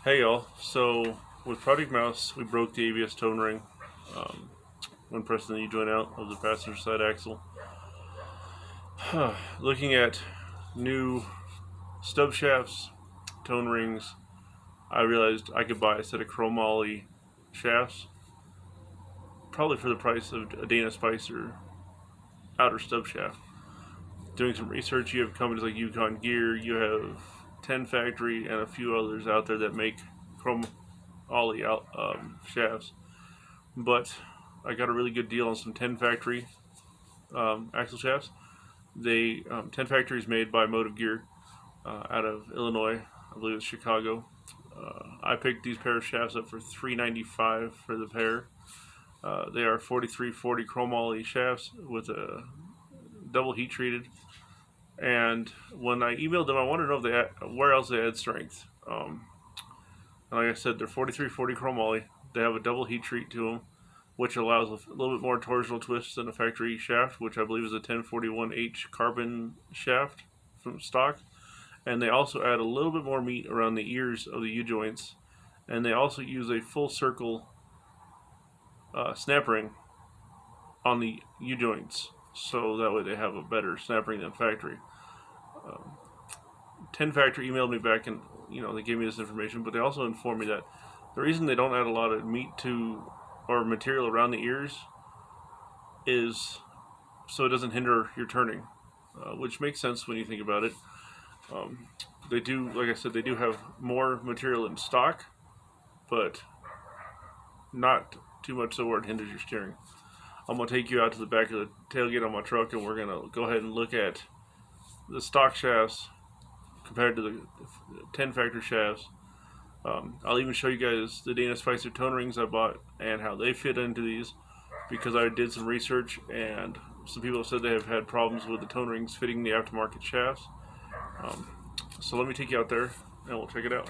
Hey y'all, so with Project Mouse we broke the ABS tone ring when pressing the U-joint out of the passenger side axle. Looking at new stub shafts, tone rings, I realized I could buy a set of Chromoly shafts, probably for the price of a Dana Spicer outer stub shaft. Doing some research, you have companies like Yukon Gear, you have 10 Factory, and a few others out there that make Chromoly shafts. But I got a really good deal on some 10 Factory axle shafts. 10 Factory is made by Motive Gear out of Illinois. I believe it's Chicago. I picked these pair of shafts up for $3.95 for the pair. They are 4340 Chromoly shafts with a double heat treated. And when I emailed them, I wanted to know where else they add strength. And like I said, they're 4340 Chromoly. They have a double heat treat to them, which allows a little bit more torsional twist than a factory shaft, which I believe is a 1041H carbon shaft from stock. And they also add a little bit more meat around the ears of the U-joints. And they also use a full circle snap ring on the U-joints, so that way they have a better snap ring than factory. 10 Factory emailed me back and they gave me this information, but they also informed me that the reason they don't add a lot of meat to or material around the ears is so it doesn't hinder your turning, which makes sense when you think about it. They do, like I said, they do have more material in stock, but not too much so where it hinders your steering. I'm going to take you out to the back of the tailgate on my truck, and we're going to go ahead and look at the stock shafts compared to the 10 Factory shafts. I'll even show you guys the Dana Spicer tone rings I bought and how they fit into these, because I did some research and some people have said they have had problems with the tone rings fitting the aftermarket shafts. So let me take you out there and we'll check it out.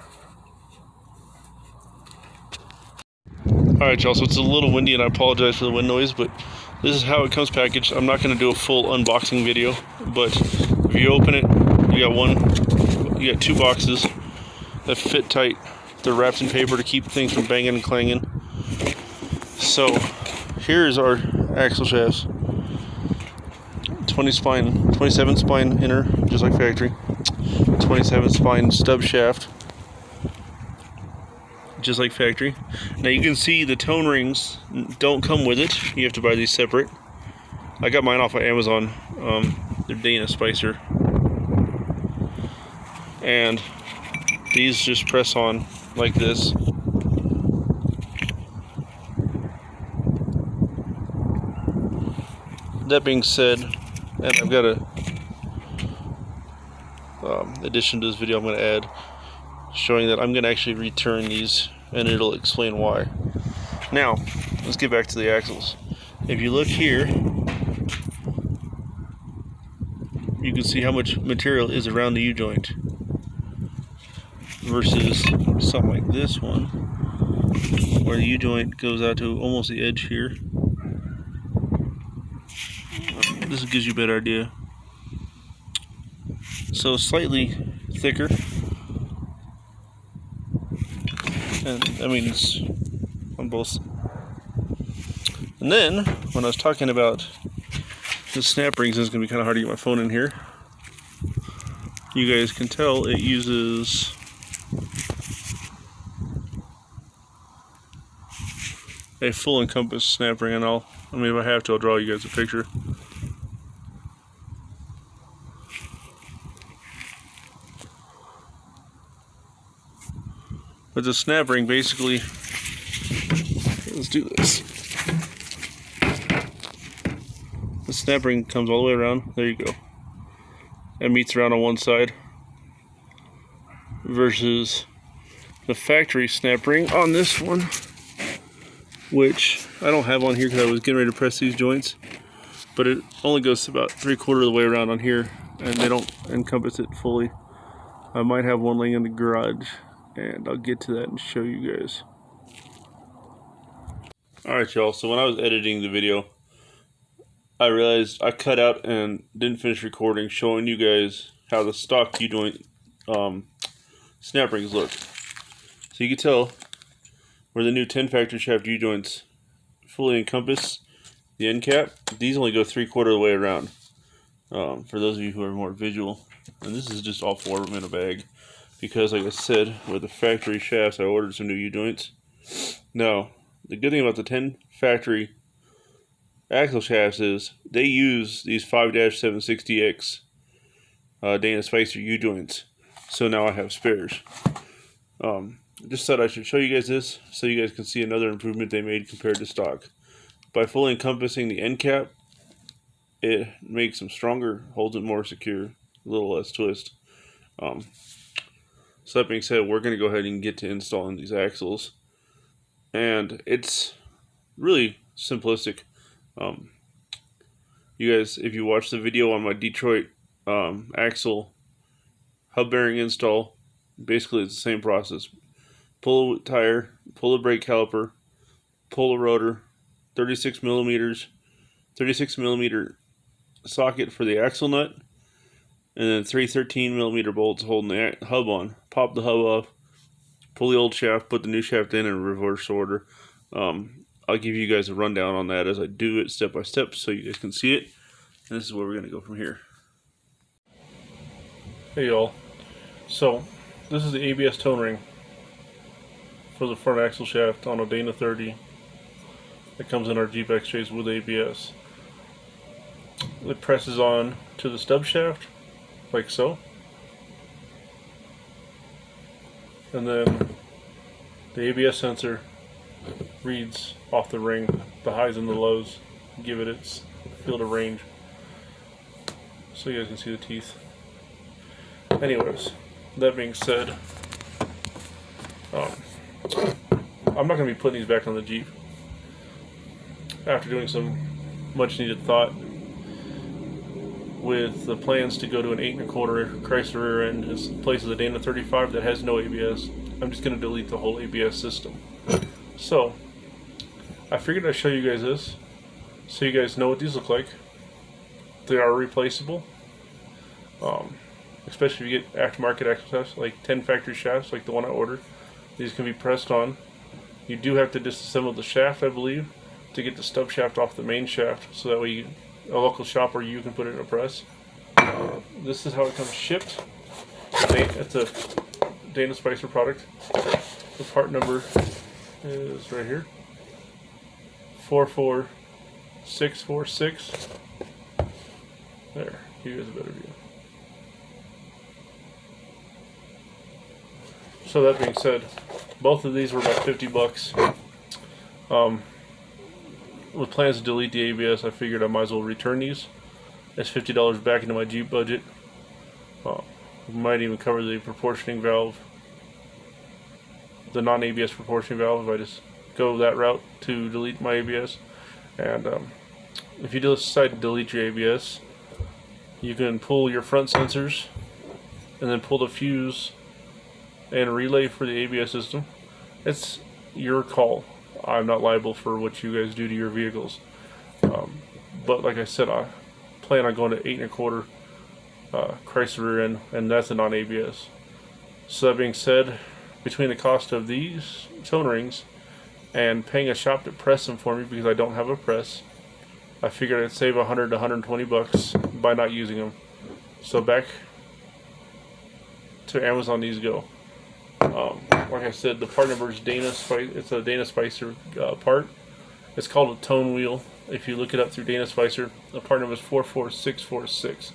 Alright y'all, so it's a little windy and I apologize for the wind noise, but this is how it comes packaged. I'm not going to do a full unboxing video, but if you open it, you got two boxes that fit tight. They're wrapped in paper to keep things from banging and clanging. So here's our axle shafts. 27 spine inner, just like factory. 27 spine stub shaft, just like factory. Now you can see the tone rings don't come with it. You have to buy these separate. I got mine off of Amazon. They're Dana Spicer. And these just press on like this. That being said, and I've got a addition to this video I'm going to add showing that I'm going to actually return these, and it'll explain why. Now, let's get back to the axles. If you look here, you can see how much material is around the U-joint versus something like this one, where the U-joint goes out to almost the edge here. This gives you a better idea. So slightly thicker, and I mean it's on both. And then when I was talking about the snap rings, it's going to be kind of hard to get my phone in here. You guys can tell it uses a full encompass snap ring, and if I have to, I'll draw you guys a picture. But the snap ring basically, let's do this. The snap ring comes all the way around. There you go. And meets around on one side. Versus the factory snap ring on this one, which I don't have on here because I was getting ready to press these joints. But it only goes about 3/4 of the way around on here, and they don't encompass it fully. I might have one laying in the garage, and I'll get to that and show you guys. Alright y'all, so when I was editing the video, I realized I cut out and didn't finish recording showing you guys how the stock U-joint snap rings look. So you can tell where the new 10 factory shaft U-joints fully encompass the end cap. These only go 3/4 of the way around. For those of you who are more visual. And this is just all 4 of them in a bag. Because like I said, with the factory shafts, I ordered some new U-joints. Now, the good thing about the 10 factory axle shafts is they use these 5-760X Dana Spicer U-joints. So now I have spares. Just thought I should show you guys this so you guys can see another improvement they made compared to stock. By fully encompassing the end cap, it makes them stronger, holds it more secure, a little less twist. So that being said, we're going to go ahead and get to installing these axles. And it's really simplistic. You guys, if you watch the video on my Detroit axle hub bearing install, basically it's the same process. Pull a tire, pull the brake caliper, pull the rotor, 36 millimeter socket for the axle nut, and then 3 13mm bolts holding the hub on. Pop the hub off, pull the old shaft, put the new shaft in reverse order. I'll give you guys a rundown on that as I do it step by step so you guys can see it. And this is where we're going to go from here. Hey y'all. So, this is the ABS tone ring for the front axle shaft on a Dana 30 that comes in our Jeep X-Trays with ABS. It presses on to the stub shaft, like so. And then the ABS sensor reads off the ring the highs and the lows, give it its field of range. So you guys can see the teeth. Anyways, that being said, I'm not going to be putting these back on the Jeep. After doing some much needed thought, with the plans to go to an 8 1/4 Chrysler rear end in place of the Dana 35 that has no ABS, I'm just going to delete the whole ABS system. So, I figured I'd show you guys this, so you guys know what these look like. They are replaceable, especially if you get aftermarket axle shafts, like 10 factory shafts, like the one I ordered. These can be pressed on. You do have to disassemble the shaft, I believe, to get the stub shaft off the main shaft, so that way a local shop or you can put it in a press. This is how it comes shipped. It's a Dana Spicer product. The part number is right here, 44646. There, you guys a better view. So that being said, both of these were about $50. With plans to delete the ABS, I figured I might as well return these. That's $50 back into my Jeep budget. Might even cover the proportioning valve, the non-ABS proportioning valve, if I just go that route to delete my ABS. And if you decide to delete your ABS, you can pull your front sensors and then pull the fuse and relay for the ABS system. It's your call. I'm not liable for what you guys do to your vehicles. But like I said, I plan on going to 8 1/4 Chrysler rear end, and that's a non-ABS. So that being said, between the cost of these tone rings and paying a shop to press them for me because I don't have a press, I figured I'd save $100 to $120 by not using them. So back to Amazon these go. Like I said, the part number is Dana Spicer. It's a Dana Spicer part. It's called a tone wheel. If you look it up through Dana Spicer, the part number is 44646.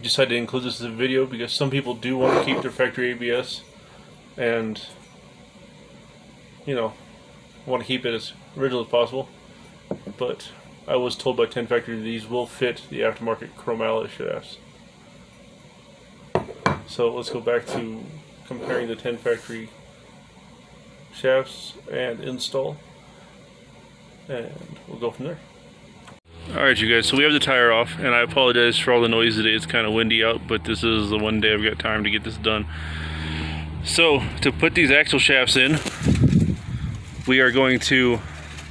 Decided to include this in the video because some people do want to keep their factory ABS and, you know, want to keep it as original as possible. But I was told by 10 Factory these will fit the aftermarket Chromoly shafts. So let's go back to comparing the 10 Factory shafts and install, and we'll go from there. Alright you guys, so we have the tire off, and I apologize for all the noise today. It's kind of windy out, but this is the one day I've got time to get this done. So to put these axle shafts in, we are going to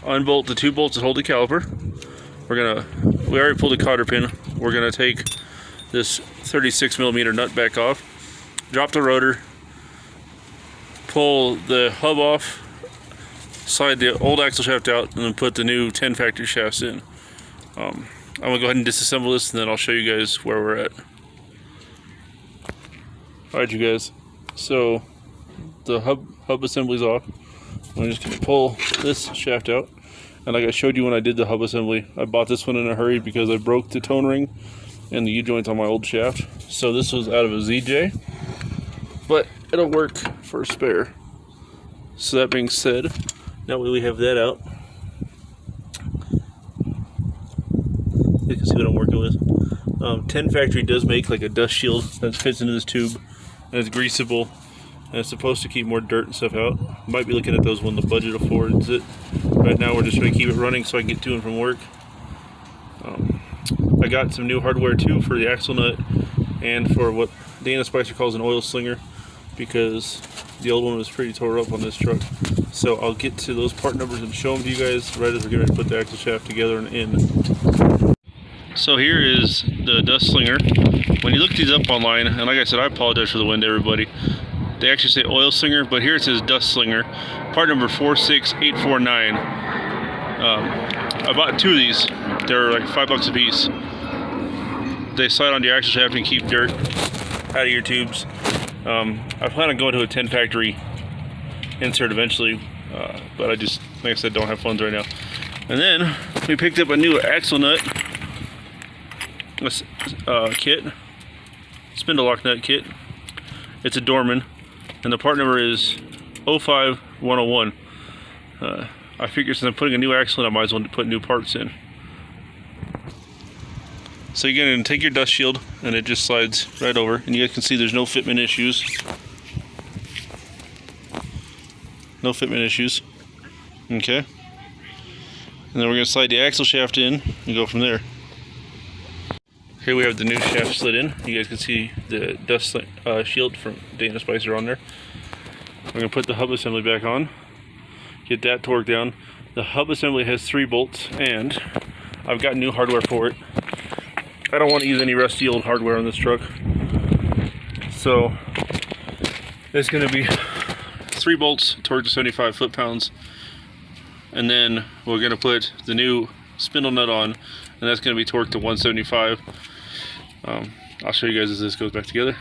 unbolt the 2 bolts that hold the caliper. We already pulled the cotter pin. We're gonna take this 36mm nut back off, drop the rotor, pull the hub off, slide the old axle shaft out, and then put the new 10 factory shafts in. I'm gonna go ahead and disassemble this, and then I'll show you guys where we're at. Alright, you guys, so the hub assembly's off. I'm just gonna pull this shaft out, and like I showed you when I did the hub assembly, I bought this one in a hurry because I broke the tone ring and the U-joint on my old shaft. So this was out of a ZJ, but it'll work for a spare. So that being said, now we have that out. You can see what I'm working with. 10 factory does make like a dust shield that fits into this tube, and it's greasable, and it's supposed to keep more dirt and stuff out. Might be looking at those when the budget affords it. Right now we're just trying to keep it running so I can get to and from work. I got some new hardware too for the axle nut and for what Dana Spicer calls an oil slinger, because the old one was pretty tore up on this truck. So I'll get to those part numbers and show them to you guys right as we're getting ready to put the axle shaft together and in. So here is the dust slinger. When you look these up online, and like I said, I apologize for the wind, everybody. They actually say oil slinger, but here it says dust slinger. Part number 46849. I bought 2 of these. They're like $5 a piece. They slide onto your axle shaft and keep dirt out of your tubes. I plan on going to a 10 factory insert eventually, but I just, like I said, don't have funds right now. And then we picked up a new axle nut kit, spindle lock nut kit. It's a Dorman, and the part number is 05101. I figure since I'm putting a new axle in, I might as well put new parts in. So you're going to take your dust shield, and it just slides right over, and you guys can see there's no fitment issues. No fitment issues. Okay. And then we're going to slide the axle shaft in and go from there. Here we have the new shaft slid in. You guys can see the dust shield from Dana Spicer on there. We're going to put the hub assembly back on. Get that torqued down. The hub assembly has 3 bolts, and I've got new hardware for it. I don't want to use any rusty old hardware on this truck. So it's going to be 3 bolts torqued to 75 foot-pounds. And then we're going to put the new spindle nut on, and that's going to be torqued to 175. I'll show you guys as this goes back together.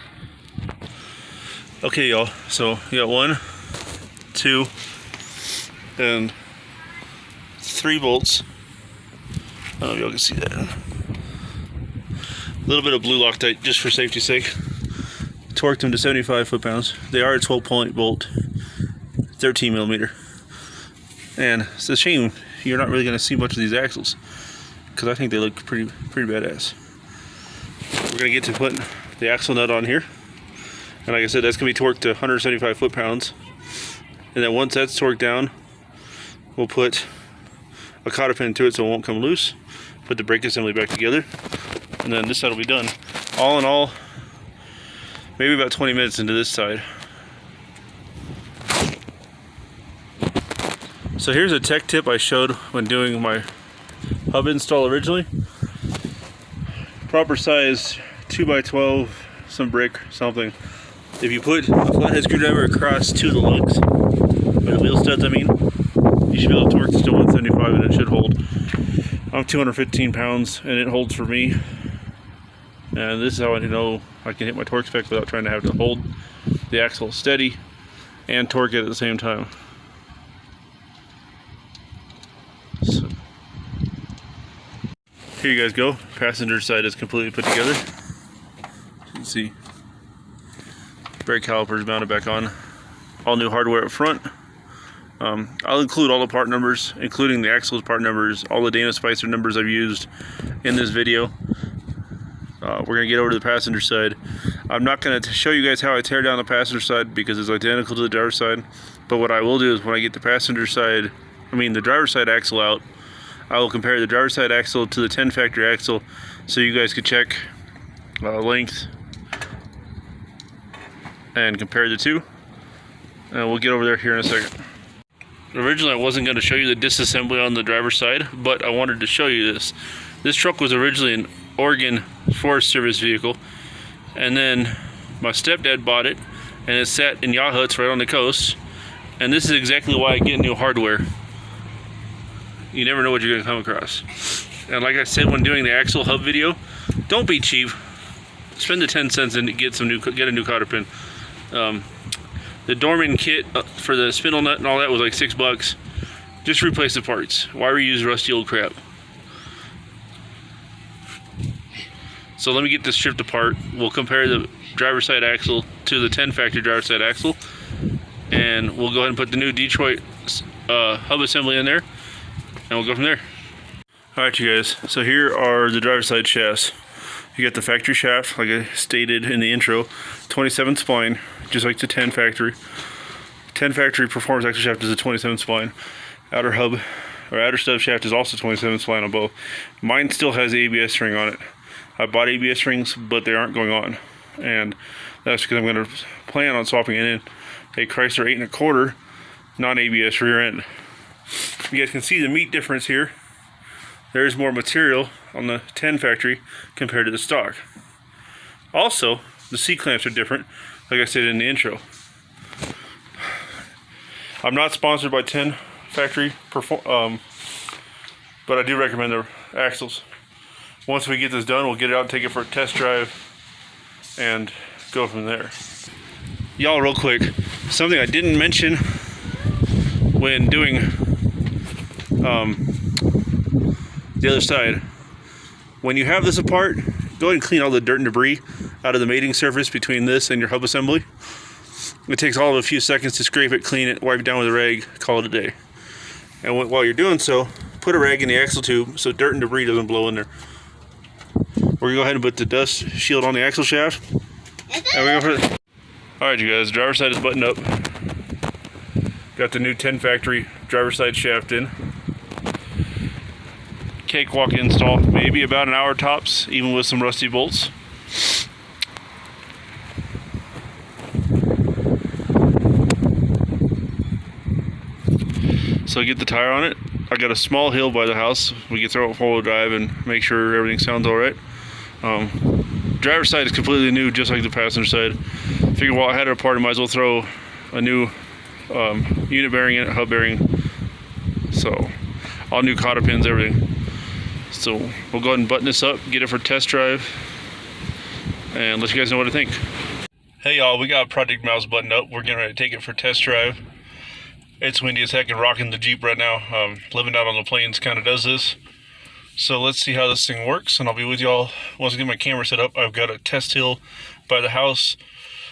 Okay, y'all, so you got 1, 2, and 3 bolts. I don't know if y'all can see that. A little bit of blue Loctite just for safety's sake. Torqued them to 75 foot-pounds. They are a 12-point bolt, 13 millimeter. And it's a shame you're not really going to see much of these axles, because I think they look pretty badass. We're going to get to putting the axle nut on here, and like I said, that's going to be torqued to 175 foot-pounds. And then once that's torqued down, we'll put a cotter pin to it so it won't come loose. Put the brake assembly back together, and then this side will be done. All in all, maybe about 20 minutes into this side. So here's a tech tip I showed when doing my hub install originally. Proper size 2x12, some brick, something. If you put a flathead screwdriver across 2 of the lugs, or the wheel studs I mean, you should be able to torque this to 175 and it should hold. I'm 215 pounds and it holds for me. And this is how I know I can hit my torque spec without trying to have to hold the axle steady and torque it at the same time. So, here you guys go. Passenger side is completely put together. You can see brake calipers mounted back on. All new hardware up front. I'll include all the part numbers, including the axle's part numbers, all the Dana Spicer numbers I've used in this video. We're going to get over to the passenger side. I'm not going to show you guys how I tear down the passenger side because it's identical to the driver's side. But what I will do is when I get the the driver's side axle out, I will compare the driver's side axle to the 10 factory axle so you guys could check length and compare the two. And we'll get over there here in a second. Originally I wasn't going to show you the disassembly on the driver's side, but I wanted to show you this. This truck was originally an Oregon Forest Service vehicle, and then my stepdad bought it and it's set in yacht huts right on the coast. And this is exactly why I get new hardware. You never know what you're going to come across. And like I said when doing the axle hub video, don't be cheap. Spend the 10 cents and get a new cotter pin. The Dorman kit for the spindle nut and all that was like $6. Just replace the parts. Why reuse rusty old crap? So let me get this stripped apart. We'll compare the driver's side axle to the 10 factory driver's side axle, and we'll go ahead and put the new Detroit hub assembly in there, and we'll go from there. Alright you guys, so here are the driver's side shafts. You got the factory shaft, like I stated in the intro, 27 spline, just like the 10 factory. 10 factory performance axle shaft is a 27 spline. Outer hub, or outer stub shaft is also 27 spline on both. Mine still has the ABS ring on it. I bought ABS rings, but they aren't going on. And that's because I'm going to plan on swapping it in a Chrysler 8 1/4 non-ABS rear end. You guys can see the meat difference here. There's more material on the 10 factory compared to the stock. Also, the C-clamps are different, like I said in the intro. I'm not sponsored by 10 factory, but I do recommend their axles. Once we get this done, we'll get it out, take it for a test drive, and go from there. Y'all, real quick, something I didn't mention when doing the other side. When you have this apart, go ahead and clean all the dirt and debris out of the mating surface between this and your hub assembly. It takes all of a few seconds to scrape it, clean it, wipe it down with a rag, call it a day. And while you're doing so, put a rag in the axle tube so dirt and debris doesn't blow in there. We're gonna go ahead and put the dust shield on the axle shaft. And we're going for Alright you guys, driver's side is buttoned up. Got the new 10 factory driver's side shaft in. Cakewalk install, maybe about an hour tops, even with some rusty bolts. So get the tire on it. I got a small hill by the house. We can throw it four-wheel drive and make sure everything sounds all right. Driver's side is completely new, just like the passenger side. Figured while I had it apart, I might as well throw a new unit bearing in it, hub bearing. So all new cotter pins, everything. So we'll go ahead and button this up, get it for test drive, and let you guys know what I think. Hey y'all, we got Project Mouse buttoned up. We're getting ready to take it for test drive. It's windy as heck and rocking the Jeep right now. Living out on the plains kind of does this. So let's see how this thing works, and I'll be with y'all once I get my camera set up. I've got a test hill by the house.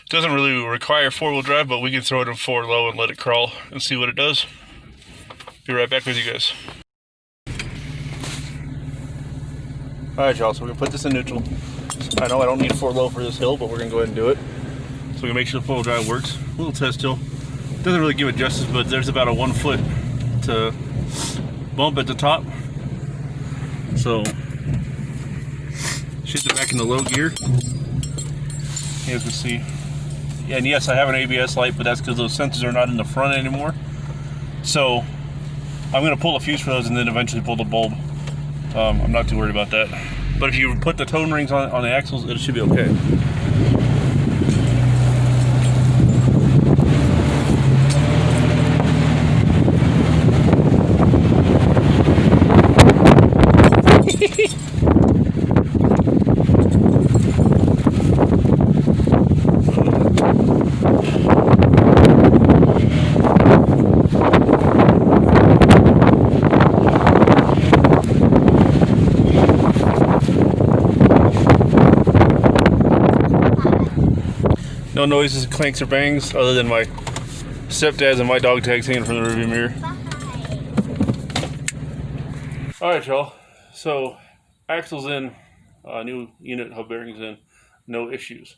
Doesn't really require four-wheel drive, but we can throw it in 4 low and let it crawl and see what it does. Be right back with you guys. Alright y'all, so we're going to put this in neutral. I know I don't need 4 low for this hill, but we're going to go ahead and do it. So we can make sure the 4-wheel drive works. A little test hill. Doesn't really give it justice, but there's about a 1 foot to bump at the top. So shift it back in the low gear. You guys can see. Yeah, and yes, I have an ABS light, but that's because those sensors are not in the front anymore. So I'm going to pull a fuse for those and then eventually pull the bulb. I'm not too worried about that. But if you put the tone rings on the axles, it should be okay. No noises, clanks, or bangs other than my stepdad's and my dog tags hanging from the rearview mirror. Alright y'all, so axles in, new unit hub bearings in, no issues.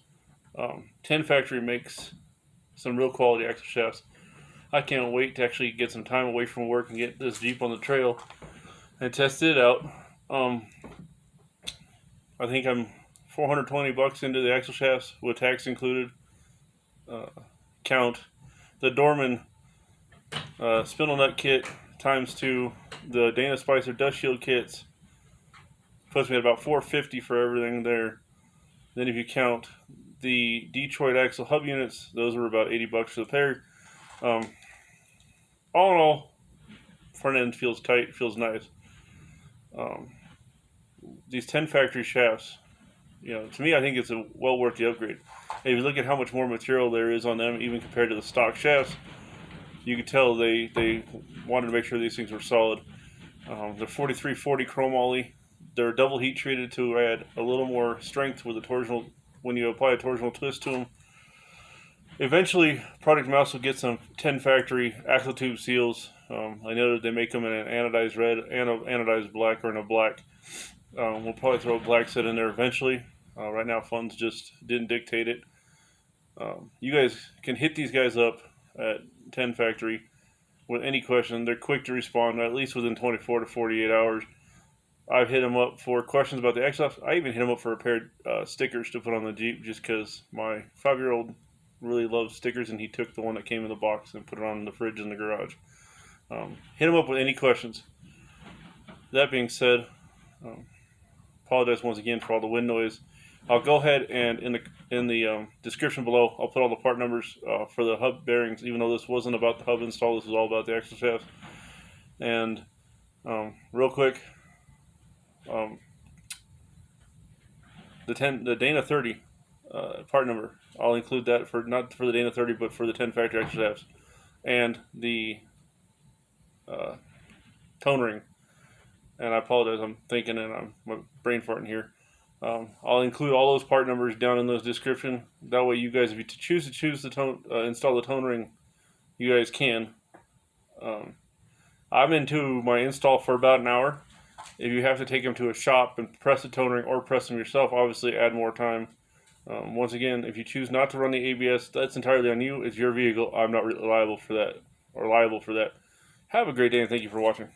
10 factory makes some real quality axle shafts. I can't wait to actually get some time away from work and get this Jeep on the trail and test it out. I think I'm $420 into the axle shafts with tax included. Count the Dorman spindle nut kit times 2, the Dana Spicer dust shield kits puts me at about $450 for everything there. Then if you count the Detroit axle hub units, those were about $80 for the pair. All in all, front end feels tight, feels nice. These 10 factory shafts, to me, I think it's well worth the upgrade. And if you look at how much more material there is on them, even compared to the stock shafts, you could tell they wanted to make sure these things were solid. They're 4340 Chromoly. They're double heat treated to add a little more strength with the torsional when you apply a torsional twist to them. Eventually, Project Mouse will get some 10 factory axle tube seals. I know that they make them in an anodized red and an anodized black, or in a black. We'll probably throw a black set in there eventually. Right now, funds just didn't dictate it. You guys can hit these guys up at 10 factory with any question. They're quick to respond, at least within 24 to 48 hours. I've hit them up for questions about the X-Ops. I even hit them up for a pair of stickers to put on the Jeep, just because my 5-year-old really loves stickers, and he took the one that came in the box and put it on the fridge in the garage. Hit them up with any questions. That being said, apologize once again for all the wind noise. I'll go ahead and in the description below, I'll put all the part numbers for the hub bearings, even though this wasn't about the hub install, this was all about the axle shafts. And real quick, the Dana 30 part number, I'll include that for not for the Dana 30, but for the 10 factory axle shafts, and the tone ring. And I apologize, I'm thinking and I'm brain farting here. I'll include all those part numbers down in the description. That way, you guys, if you choose the tone, install the tone ring, you guys can. I'm into my install for about an hour. If you have to take them to a shop and press the tone ring or press them yourself, obviously add more time. Once again, if you choose not to run the ABS, that's entirely on you. It's your vehicle. I'm not liable for that. Have a great day, and thank you for watching.